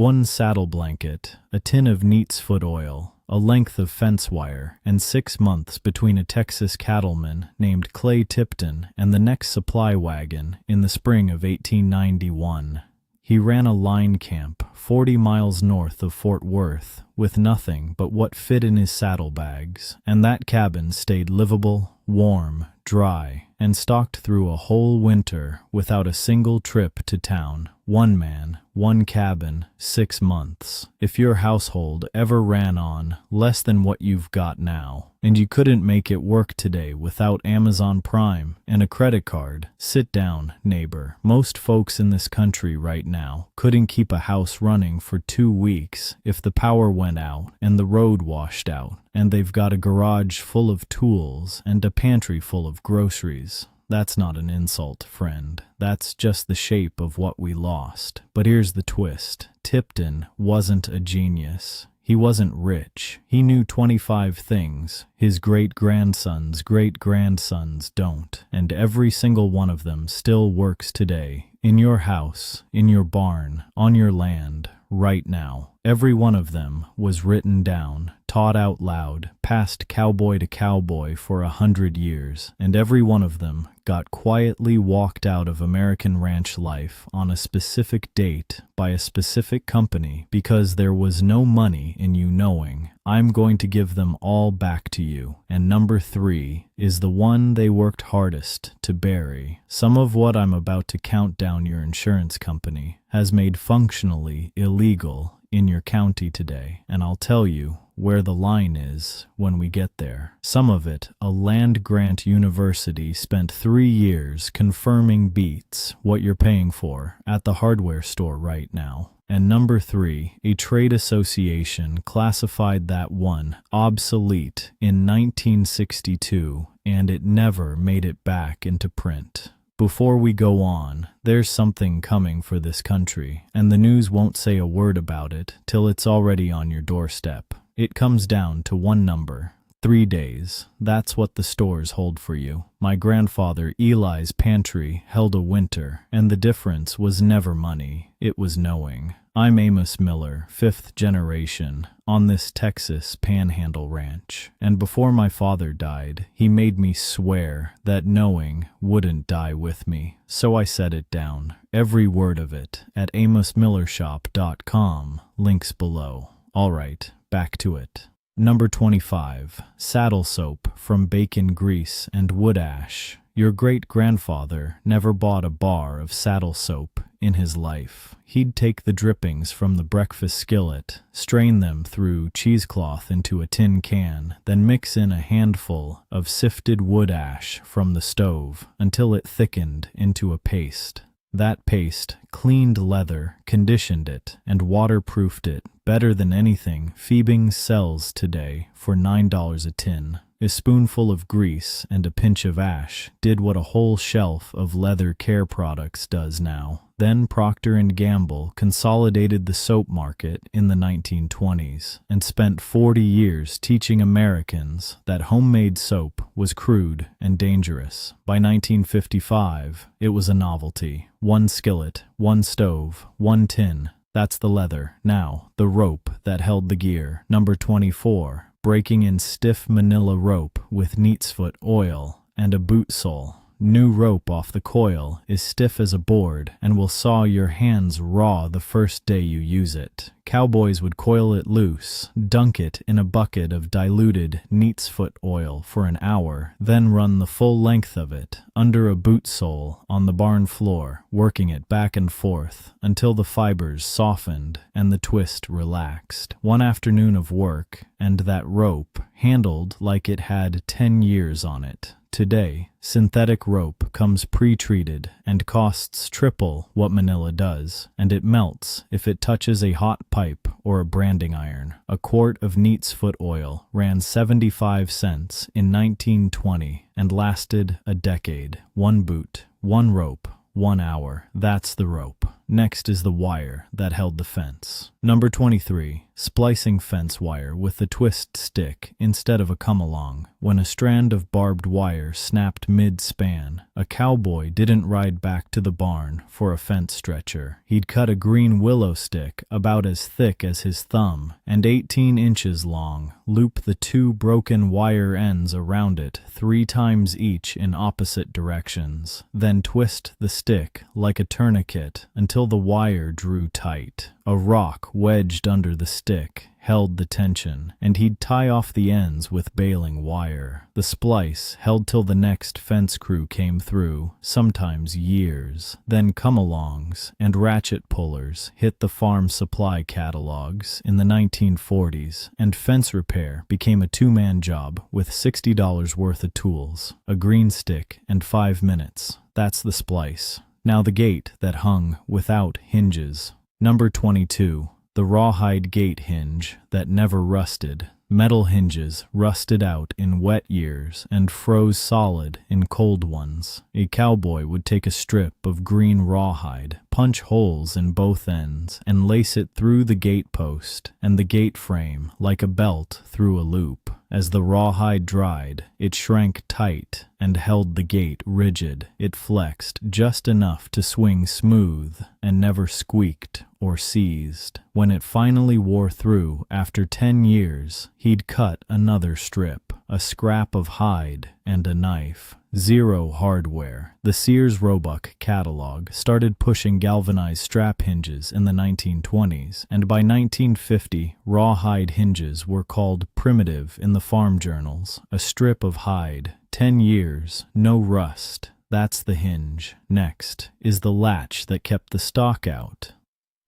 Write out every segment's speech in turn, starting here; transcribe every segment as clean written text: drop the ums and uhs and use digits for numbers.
one saddle blanket, a tin of neat's foot oil, a length of fence wire, and 6 months between a Texas cattleman named Clay Tipton and the next supply wagon in the spring of 1891. He ran a line camp 40 miles north of Fort Worth with nothing but what fit in his saddlebags, and that cabin stayed livable, warm, dry, and stocked through a whole winter without a single trip to town. One man, one cabin, 6 months. If your household ever ran on less than what you've got now, and you couldn't make it work today without Amazon Prime and a credit card, sit down, neighbor. Most folks in this country right now couldn't keep a house running for 2 weeks if the power went out and the road washed out, and they've got a garage full of tools and a pantry full of groceries. That's not an insult, friend. That's just the shape of what we lost. But here's the twist. Tipton wasn't a genius. He wasn't rich. He knew 25 things his great-grandsons' great-grandsons don't, and every single one of them still works today. In your house, in your barn, on your land, right now. Every one of them was written down, taught out loud, passed cowboy to cowboy for 100 years, and every one of them got quietly walked out of American ranch life on a specific date by a specific company because there was no money in you knowing, I'm going to give them all back to you. And number 3 is the one they worked hardest to bury. Some of what I'm about to count down your insurance company has made functionally illegal in your county today, and I'll tell you where the line is when we get there. Some of it, a land-grant university spent 3 years confirming beats what you're paying for at the hardware store right now. And number 3, a trade association classified that one obsolete in 1962, and it never made it back into print. Before we go on, there's something coming for this country, and the news won't say a word about it till it's already on your doorstep. It comes down to one number. 3 days. That's what the stores hold for you. My grandfather Eli's pantry held a winter, and the difference was never money. It was knowing. I'm Amos Miller, 5th generation, on this Texas Panhandle ranch. And before my father died, he made me swear that knowing wouldn't die with me. So I set it down, every word of it, at amosmillershop.com. Links below. All right, back to it. Number 25. Saddle soap from bacon grease and wood ash. Your great-grandfather never bought a bar of saddle soap in his life. He'd take the drippings from the breakfast skillet, strain them through cheesecloth into a tin can, then mix in a handful of sifted wood ash from the stove until it thickened into a paste. That paste cleaned leather, conditioned it, and waterproofed it better than anything Phoebing sells today for $9 a tin. A spoonful of grease and a pinch of ash did what a whole shelf of leather care products does now. Then Procter & Gamble consolidated the soap market in the 1920s and spent 40 years teaching Americans that homemade soap was crude and dangerous. By 1955, it was a novelty. One skillet, one stove, one tin. That's the leather. Now, the rope that held the gear. Number 24. Breaking in stiff manila rope with neatsfoot oil and a boot sole. New rope off the coil is stiff as a board and will saw your hands raw the first day you use it. Cowboys would coil it loose, dunk it in a bucket of diluted neatsfoot oil for an hour, then run the full length of it under a boot sole on the barn floor, working it back and forth until the fibers softened and the twist relaxed. One afternoon of work, and that rope handled like it had 10 years on it. Today, synthetic rope comes pre-treated and costs triple what manila does, and it melts if it touches a hot pipe or a branding iron. A quart of neatsfoot oil ran 75 cents in 1920 and lasted a decade. One boot, one rope, 1 hour. That's the rope. Next is the wire that held the fence. Number 23. Splicing fence wire with a twist stick instead of a come-along. When a strand of barbed wire snapped mid-span, a cowboy didn't ride back to the barn for a fence stretcher. He'd cut a green willow stick about as thick as his thumb and 18 inches long, loop the two broken wire ends around it 3 times each in opposite directions, then twist the stick like a tourniquet until the wire drew tight. A rock wedged under the stick held the tension, and he'd tie off the ends with baling wire. The splice held till the next fence crew came through, sometimes years. Then come-alongs and ratchet pullers hit the farm supply catalogs in the 1940s, and fence repair became a 2-man job with $60 worth of tools, a green stick, and 5 minutes. That's the splice. Now the gate that hung without hinges. Number 22. The rawhide gate hinge that never rusted. Metal hinges rusted out in wet years and froze solid in cold ones. A cowboy would take a strip of green rawhide, punch holes in both ends, and lace it through the gate post and the gate frame like a belt through a loop. As the rawhide dried, it shrank tight and held the gate rigid. It flexed just enough to swing smooth and never squeaked or seized. When it finally wore through after 10 years, he'd cut another strip, a scrap of hide, and a knife. Zero hardware. The Sears Roebuck catalog started pushing galvanized strap hinges in the 1920s, and by 1950, rawhide hinges were called primitive in the farm journals. A strip of hide, 10 years, no rust. That's the hinge. Next is the latch that kept the stock out.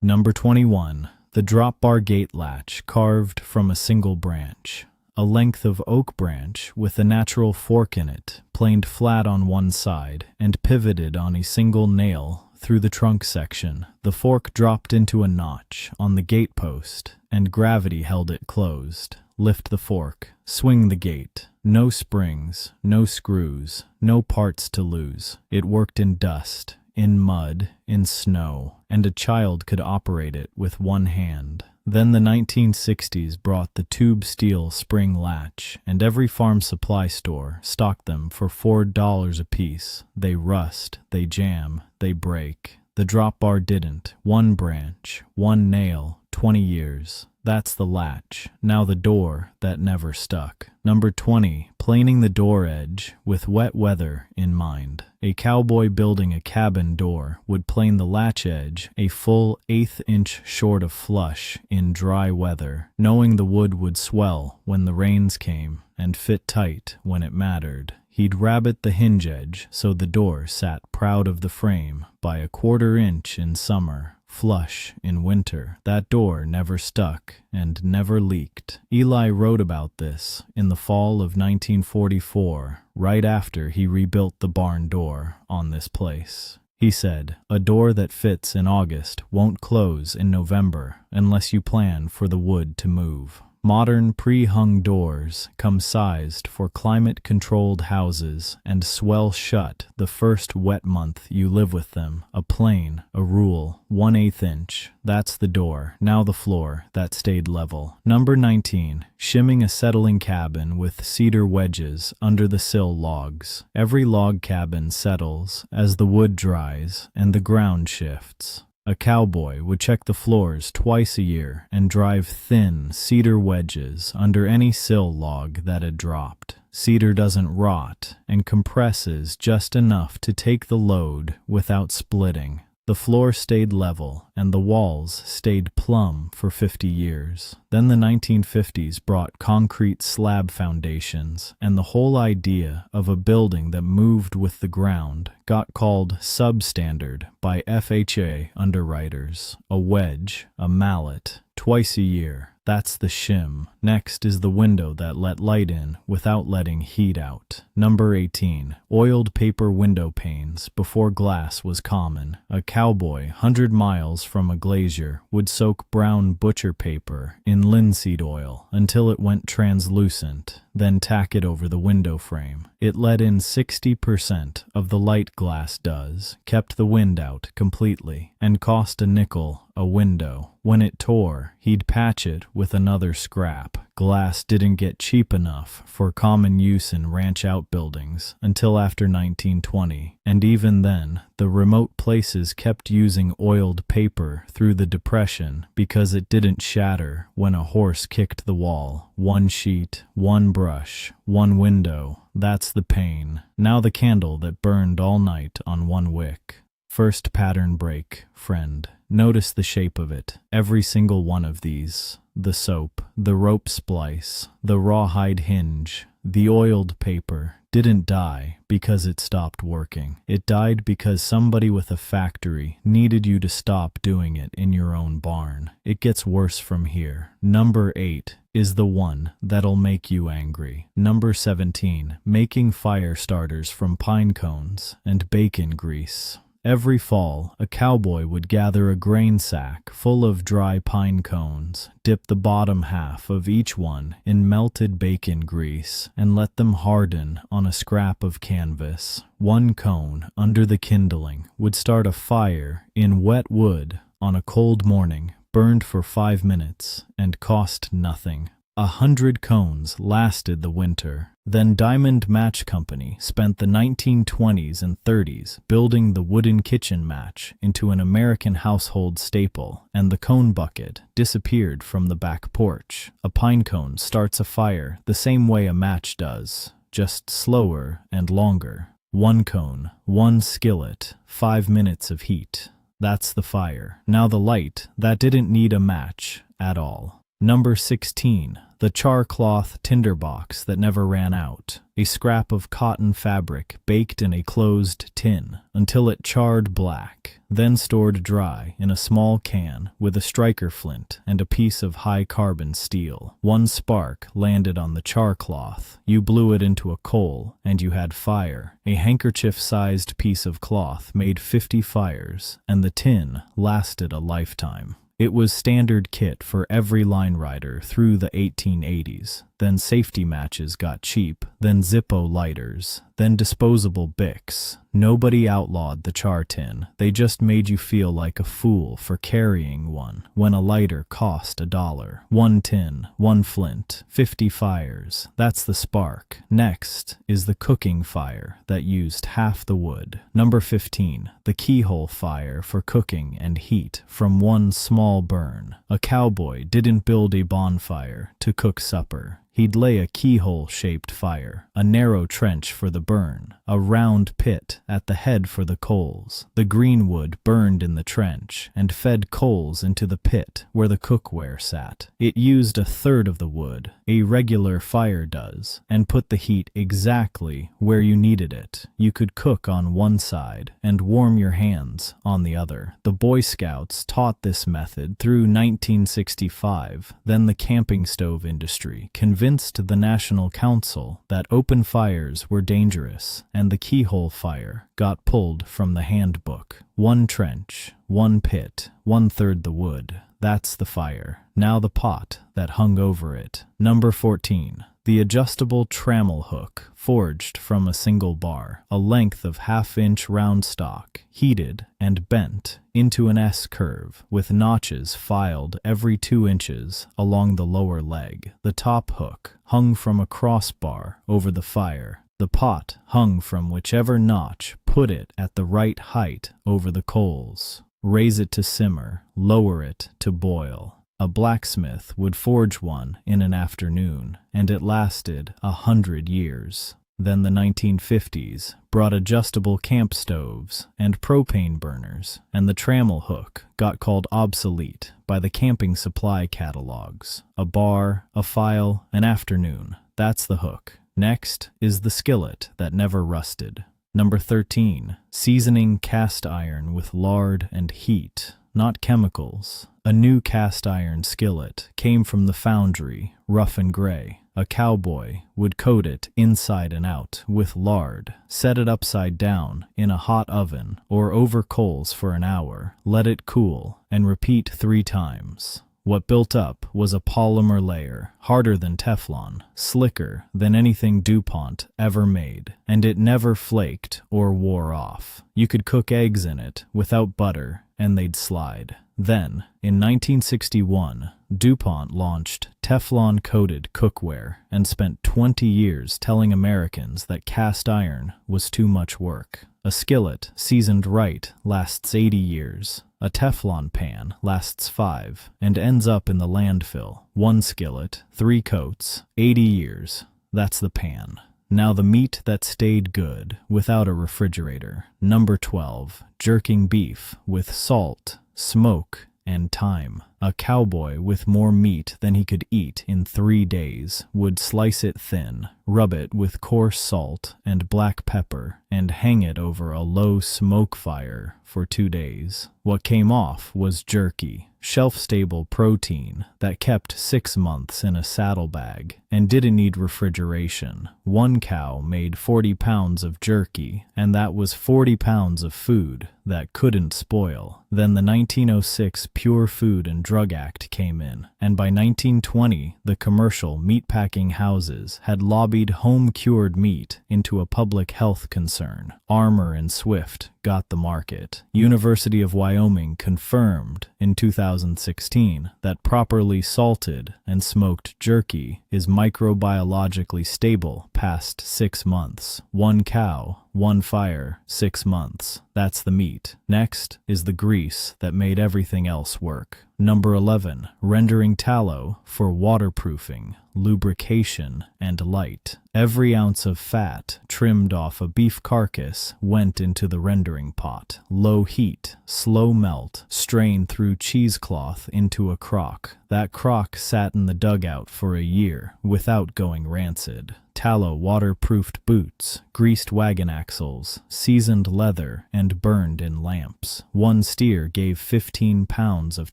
Number 21. The drop bar gate latch carved from a single branch. A length of oak branch with a natural fork in it, planed flat on one side and pivoted on a single nail through the trunk section. The fork dropped into a notch on the gate post, and gravity held it closed. Lift the fork, swing the gate. No springs, no screws, no parts to lose. It worked in dust, in mud, in snow, and a child could operate it with one hand. Then the 1960s brought the tube steel spring latch, and every farm supply store stocked them for $4 a piece. They rust, they jam, they break. The drop bar didn't. One branch, one nail, 20 years. That's the latch. Now the door that never stuck. Number 20. Planing the door edge with wet weather in mind. A cowboy building a cabin door would plane the latch edge a full 1/8 inch short of flush in dry weather, knowing the wood would swell when the rains came and fit tight when it mattered. He'd rabbet the hinge edge so the door sat proud of the frame by a 1/4 inch in summer, flush in winter. That door never stuck and never leaked. Eli wrote about this in the fall of 1944, right after he rebuilt the barn door on this place. He said, "A door that fits in August won't close in November unless you plan for the wood to move." Modern pre-hung doors come sized for climate-controlled houses and swell shut the first wet month you live with them. A plane, a rule, 1/8 inch. That's the door. Now the floor that stayed level. Number 19. Shimming a settling cabin with cedar wedges under the sill logs. Every log cabin settles as the wood dries and the ground shifts. A cowboy would check the floors twice a year and drive thin cedar wedges under any sill log that had dropped. Cedar doesn't rot and compresses just enough to take the load without splitting. The floor stayed level and the walls stayed plumb for 50 years. Then the 1950s brought concrete slab foundations, and the whole idea of a building that moved with the ground got called substandard by FHA underwriters. A wedge, a mallet, twice a year. That's the shim. Next is the window that let light in without letting heat out. Number 18. Oiled paper window panes before glass was common. A cowboy 100 miles from a glacier would soak brown butcher paper in linseed oil until it went translucent, then tack it over the window frame. It let in 60% of the light glass does, kept the wind out completely, and cost a nickel a window. When it tore, he'd patch it with another scrap. Glass didn't get cheap enough for common use in ranch outbuildings until after 1920, and even then, the remote places kept using oiled paper through the Depression because it didn't shatter when a horse kicked the wall. One sheet, one brush, one window. That's the pain. Now the candle that burned all night on one wick. First pattern break, friend. Notice the shape of it. Every single one of these. The soap, the rope splice, the rawhide hinge, the oiled paper didn't die because it stopped working. It died because somebody with a factory needed you to stop doing it in your own barn. It gets worse from here. Number 8 is the one that'll make you angry. Number 17. Making fire starters from pine cones and bacon grease. Every fall, a cowboy would gather a grain sack full of dry pine cones, dip the bottom half of each one in melted bacon grease, and let them harden on a scrap of canvas. One cone under the kindling would start a fire in wet wood on a cold morning, burned for 5 minutes, and cost nothing. 100 cones lasted the winter. Then Diamond Match Company spent the 1920s and 30s building the wooden kitchen match into an American household staple, and the cone bucket disappeared from the back porch. A pine cone starts a fire the same way a match does, just slower and longer. One cone, one skillet, 5 minutes of heat. That's the fire. Now the light that didn't need a match at all. Number 16. The char cloth tinderbox that never ran out. A scrap of cotton fabric baked in a closed tin until it charred black, then stored dry in a small can with a striker flint and a piece of high-carbon steel. One spark landed on the char cloth. You blew it into a coal, and you had fire. A handkerchief-sized piece of cloth made 50 fires, and the tin lasted a lifetime. It was standard kit for every line rider through the 1880s. Then safety matches got cheap, then Zippo lighters, then disposable Bics. Nobody outlawed the char tin. They just made you feel like a fool for carrying one when a lighter cost $1. One tin, one flint, 50 fires. That's the spark. Next is the cooking fire that used half the wood. Number 15. The keyhole fire for cooking and heat from one small burn. A cowboy didn't build a bonfire to cook supper. He'd lay a keyhole-shaped fire, a narrow trench for the burn, a round pit at the head for the coals. The green wood burned in the trench and fed coals into the pit where the cookware sat. It used a third of the wood, a regular fire does, and put the heat exactly where you needed it. You could cook on one side and warm your hands on the other. The Boy Scouts taught this method through 1965. Then the camping stove industry convinced the National Council that open fires were dangerous, and the keyhole fire got pulled from the handbook. One trench, one pit, 1/3 the wood. That's the fire. Now the pot that hung over it. Number 14. The adjustable trammel hook, forged from a single bar, a length of 1/2-inch round stock, heated and bent into an S-curve, with notches filed every 2 inches along the lower leg. The top hook hung from a crossbar over the fire. The pot hung from whichever notch put it at the right height over the coals. Raise it to simmer, lower it to boil. A blacksmith would forge one in an afternoon, and it lasted 100 years. Then the 1950s brought adjustable camp stoves and propane burners, and the trammel hook got called obsolete by the camping supply catalogs. A bar, a file, an afternoon. That's the hook. Next is the skillet that never rusted. Number 13. Seasoning cast iron with lard and heat. not chemicals. A new cast iron skillet came from the foundry, rough and gray. A cowboy would coat it inside and out with lard, set it upside down in a hot oven or over coals for an hour, let it cool, and repeat 3 times. What built up was a polymer layer, harder than Teflon, slicker than anything DuPont ever made, and it never flaked or wore off. You could cook eggs in it without butter, and they'd slide. Then, in 1961, DuPont launched Teflon-coated cookware and spent 20 years telling Americans that cast iron was too much work. A skillet seasoned right lasts 80 years. A Teflon pan lasts 5 and ends up in the landfill. 1 skillet, 3 coats, 80 years. That's the pan. Now the meat that stayed good without a refrigerator. Number 12, jerking beef with salt, smoke, and thyme. A cowboy with more meat than he could eat in 3 days would slice it thin, rub it with coarse salt and black pepper, and hang it over a low smoke fire for 2 days. What came off was jerky, shelf-stable protein that kept 6 months in a saddlebag and didn't need refrigeration. 1 cow made 40 pounds of jerky, and that was 40 pounds of food that couldn't spoil. Then the 1906 Pure Food and Drug Act came in, and by 1920, the commercial meatpacking houses had lobbied home-cured meat into a public health concern. Armour and Swift got the market. University of Wyoming confirmed in 2016 that properly salted and smoked jerky is microbiologically stable past 6 months. 1 cow, 1 fire, 6 months. That's the meat. Next is the grease that made everything else work. Number 11, rendering tallow for waterproofing, lubrication, and light. Every ounce of fat trimmed off a beef carcass went into the rendering pot. Low heat, slow melt, strain through cheesecloth into a crock. That crock sat in the dugout for a year without going rancid. Tallow waterproofed boots, greased wagon axles, seasoned leather, and burned in lamps. 1 steer gave 15 pounds of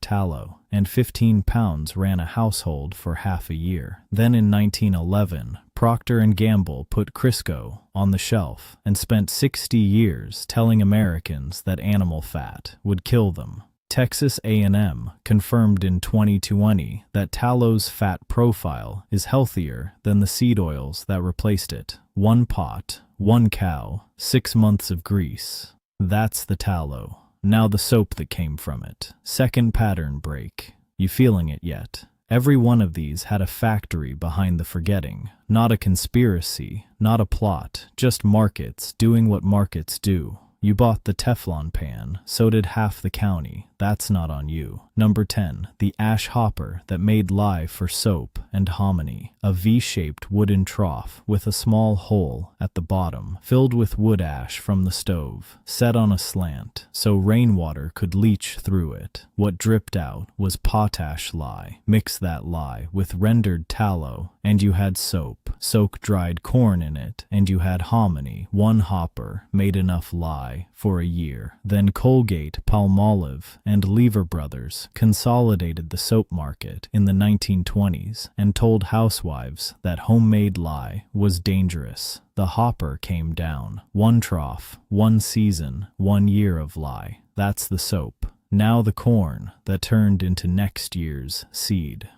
tallow, and 15 pounds ran a household for half a year. Then in 1911, Procter & Gamble put Crisco on the shelf and spent 60 years telling Americans that animal fat would kill them. Texas A&M confirmed in 2020 that tallow's fat profile is healthier than the seed oils that replaced it. 1 pot, 1 cow, 6 months of grease. That's the tallow. Now the soap that came from it. Second pattern break. You feeling it yet? Every one of these had a factory behind the forgetting. Not a conspiracy, not a plot, just markets doing what markets do. You bought the Teflon pan, so did half the county. That's not on you. Number 10, the ash hopper that made lye for soap and hominy. A V-shaped wooden trough with a small hole at the bottom, filled with wood ash from the stove, set on a slant so rainwater could leach through it. What dripped out was potash lye. Mix that lye with rendered tallow, and you had soap. Soak dried corn in it, and you had hominy. 1 hopper made enough lye for a year. Then Colgate, Palmolive, and Lever Brothers consolidated the soap market in the 1920s and told housewives that homemade lye was dangerous. The hopper came down. 1 trough, 1 season, 1 year of lye. That's the soap. Now the corn that turned into next year's seed.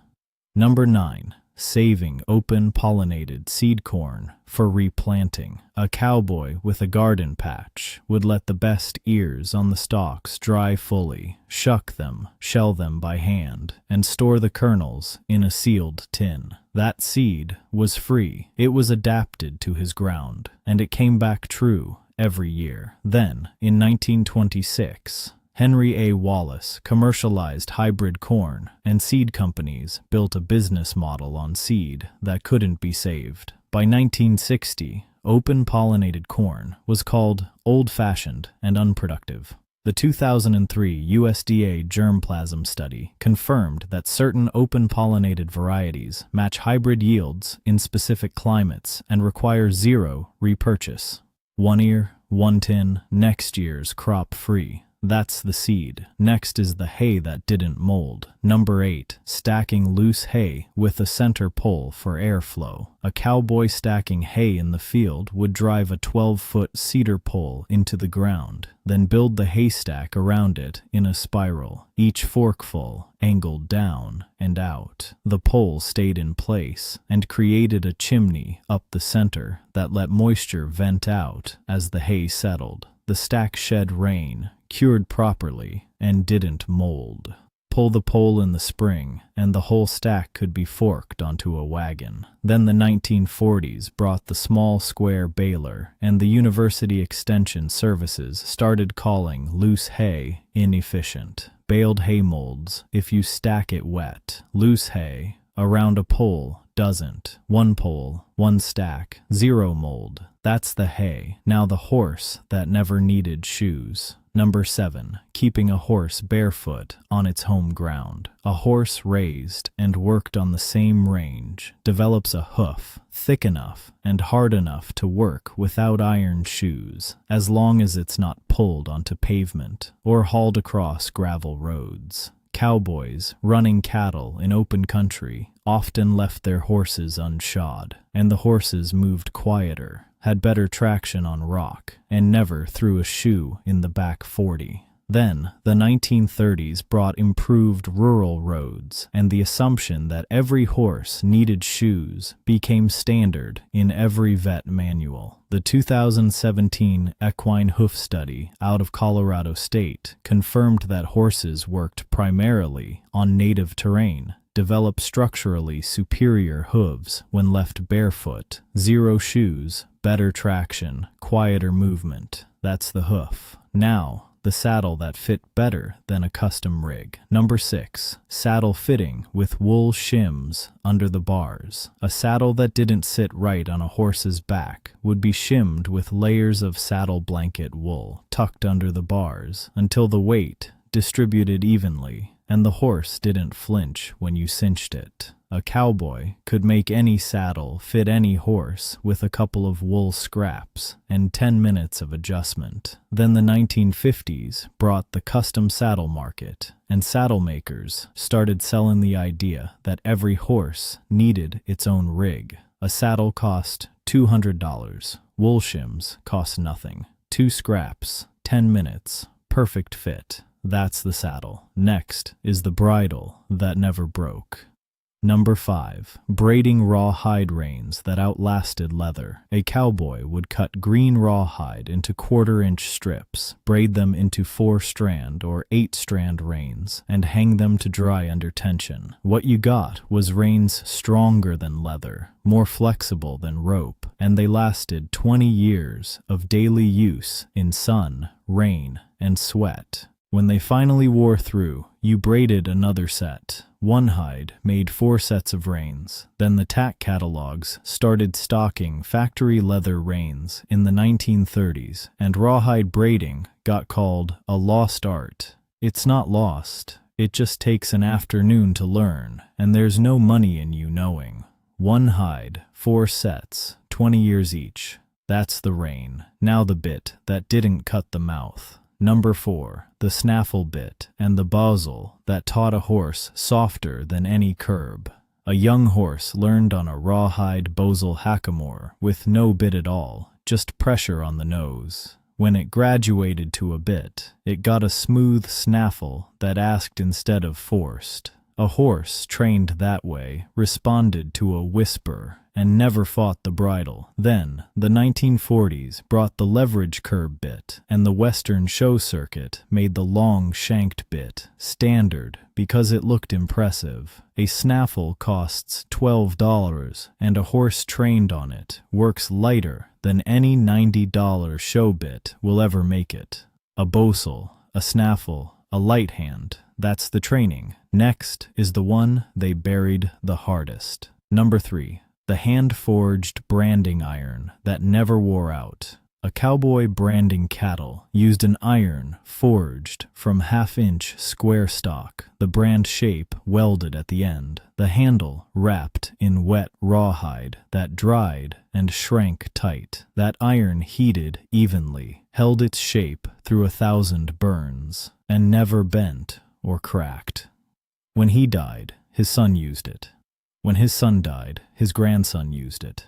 Number 9. Saving open-pollinated seed corn for replanting. A cowboy with a garden patch would let the best ears on the stalks dry fully, shuck them, shell them by hand, and store the kernels in a sealed tin. That seed was free. It was adapted to his ground, and it came back true every year. Then, in 1926, Henry A. Wallace commercialized hybrid corn, and seed companies built a business model on seed that couldn't be saved. By 1960, open-pollinated corn was called old-fashioned and unproductive. The 2003 USDA germplasm study confirmed that certain open-pollinated varieties match hybrid yields in specific climates and require 0 repurchase. 1 ear, 1 tin, next year's crop free. That's the seed. Next is the hay that didn't mold. Number 8. Stacking loose hay with a center pole for airflow. A cowboy stacking hay in the field would drive a 12-foot cedar pole into the ground, then build the haystack around it in a spiral, each forkful angled down and out. The pole stayed in place and created a chimney up the center that let moisture vent out as the hay settled. The stack shed rain, cured properly, and didn't mold. Pull the pole in the spring, and the whole stack could be forked onto a wagon. Then the 1940s brought the small square baler, and the University Extension Services started calling loose hay inefficient. Baled hay molds if you stack it wet. Loose hay around a pole doesn't. One pole, one stack, zero mold. That's the hay. Now the horse that never needed shoes. Number 7. Keeping a horse barefoot on its home ground. A horse raised and worked on the same range develops a hoof thick enough and hard enough to work without iron shoes, as long as it's not pulled onto pavement or hauled across gravel roads. Cowboys running cattle in open country often left their horses unshod, and the horses moved quieter, had better traction on rock, and never threw a shoe in the back 40. Then, the 1930s brought improved rural roads, and the assumption that every horse needed shoes became standard in every vet manual. The 2017 equine hoof study out of Colorado State confirmed that horses worked primarily on native terrain, develop structurally superior hooves when left barefoot, zero shoes, better traction, quieter movement. That's the hoof. Now, the saddle that fit better than a custom rig. Number 6. Saddle fitting with wool shims under the bars. A saddle that didn't sit right on a horse's back would be shimmed with layers of saddle blanket wool tucked under the bars until the weight distributed evenly and the horse didn't flinch when you cinched it. A cowboy could make any saddle fit any horse with a couple of wool scraps and 10 minutes of adjustment. Then the 1950s brought the custom saddle market, and saddle makers started selling the idea that every horse needed its own rig. A saddle cost $200. Wool shims cost nothing. 2 scraps, 10 minutes, perfect fit. That's the saddle. Next is the bridle that never broke. Number 5. Braiding rawhide reins that outlasted leather. A cowboy would cut green rawhide into 1/4-inch strips, braid them into 4-strand or 8-strand reins, and hang them to dry under tension. What you got was reins stronger than leather, more flexible than rope, and they lasted 20 years of daily use in sun, rain, and sweat. When they finally wore through, you braided another set. One hide made 4 sets of reins. Then the tack catalogs started stocking factory leather reins in the 1930s, and rawhide braiding got called a lost art. It's not lost. It just takes an afternoon to learn, and there's no money in you knowing. One hide, 4 sets, 20 years each. That's the rein. Now the bit that didn't cut the mouth. Number 4. The snaffle bit and the bozzle that taught a horse softer than any curb. A young horse learned on a rawhide bozzle hackamore with no bit at all, just pressure on the nose. When it graduated to a bit, it got a smooth snaffle that asked instead of forced. A horse trained that way responded to a whisper and never fought the bridle. Then, the 1940s brought the leverage curb bit, and the Western show circuit made the long-shanked bit standard because it looked impressive. A snaffle costs $12, and a horse trained on it works lighter than any $90 show bit will ever make it. A bossel, a snaffle, a light hand, that's the training. Next is the one they buried the hardest. Number 3. The hand-forged branding iron that never wore out. A cowboy branding cattle used an iron forged from 1/2-inch square stock, the brand shape welded at the end, the handle wrapped in wet rawhide that dried and shrank tight. That iron heated evenly held its shape through 1,000 burns, and never bent or cracked. When he died, his son used it. When his son died, his grandson used it.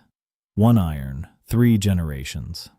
1 iron, 3 generations.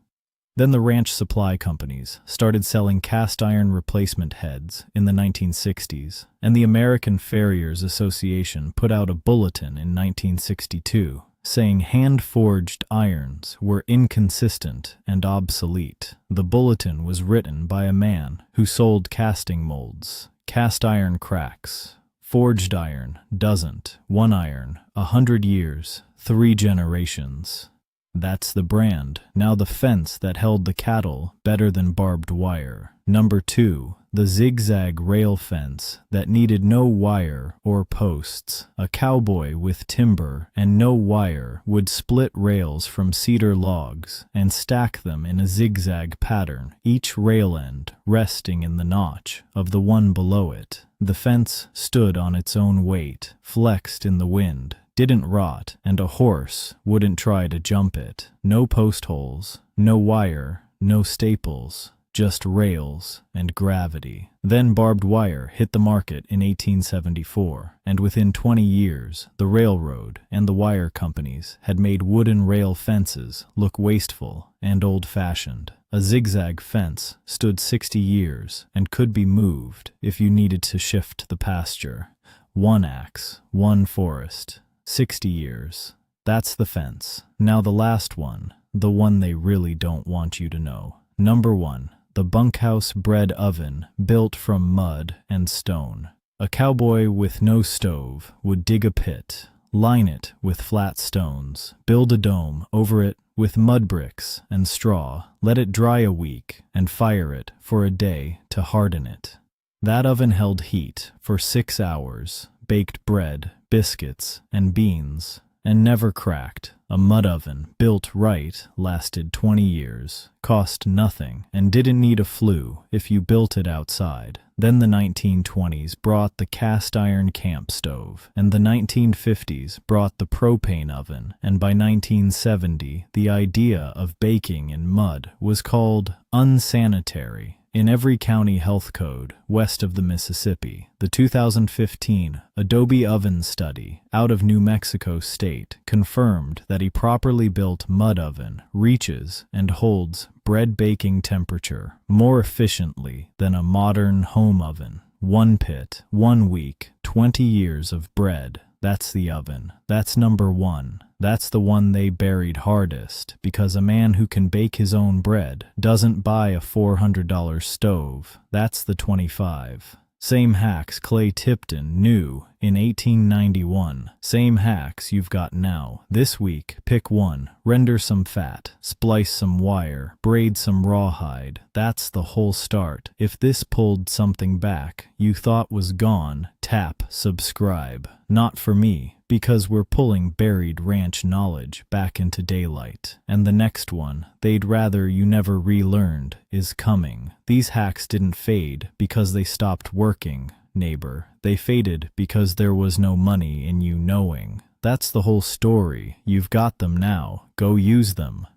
Then the ranch supply companies started selling cast iron replacement heads in the 1960s, and the American Farriers Association put out a bulletin in 1962 saying hand-forged irons were inconsistent and obsolete. The bulletin was written by a man who sold casting molds. Cast iron cracks. Forged iron doesn't. 1 iron, 100 years, 3 generations. That's the brand. Now the fence that held the cattle better than barbed wire. Number 2, the zigzag rail fence that needed no wire or posts. A cowboy with timber and no wire would split rails from cedar logs and stack them in a zigzag pattern, each rail end resting in the notch of the one below it. The fence stood on its own weight, flexed in the wind, didn't rot, and a horse wouldn't try to jump it. No post holes, no wire, no staples, just rails and gravity. Then barbed wire hit the market in 1874, and within 20 years, the railroad and the wire companies had made wooden rail fences look wasteful and old-fashioned. A zigzag fence stood 60 years and could be moved if you needed to shift the pasture. 1 axe, 1 forest. 60 years. That's the fence. Now the last one, the one they really don't want you to know. Number 1, the bunkhouse bread oven built from mud and stone. A cowboy with no stove would dig a pit, line it with flat stones, build a dome over it with mud bricks and straw, let it dry a week, and fire it for a day to harden it. That oven held heat for 6 hours, baked bread, biscuits, and beans, and never cracked. A mud oven, built right, lasted 20 years, cost nothing, and didn't need a flue if you built it outside. Then the 1920s brought the cast iron camp stove, and the 1950s brought the propane oven, and by 1970 the idea of baking in mud was called unsanitary. In every county health code west of the Mississippi, the 2015 Adobe Oven Study out of New Mexico State confirmed that a properly built mud oven reaches and holds bread baking temperature more efficiently than a modern home oven. 1 pit, 1 week, 20 years of bread. That's the oven. That's number 1. That's the one they buried hardest, because a man who can bake his own bread doesn't buy a $400 stove. That's the 25. Same hacks Clay Tipton knew in 1891. Same hacks you've got now. This week, pick one. Render some fat, splice some wire, braid some rawhide. That's the whole start. If this pulled something back you thought was gone, tap subscribe. Not for me, because we're pulling buried ranch knowledge back into daylight. And the next one, they'd rather you never relearned, is coming. These hacks didn't fade because they stopped working, neighbor. They faded because there was no money in you knowing. That's the whole story. You've got them now. Go use them.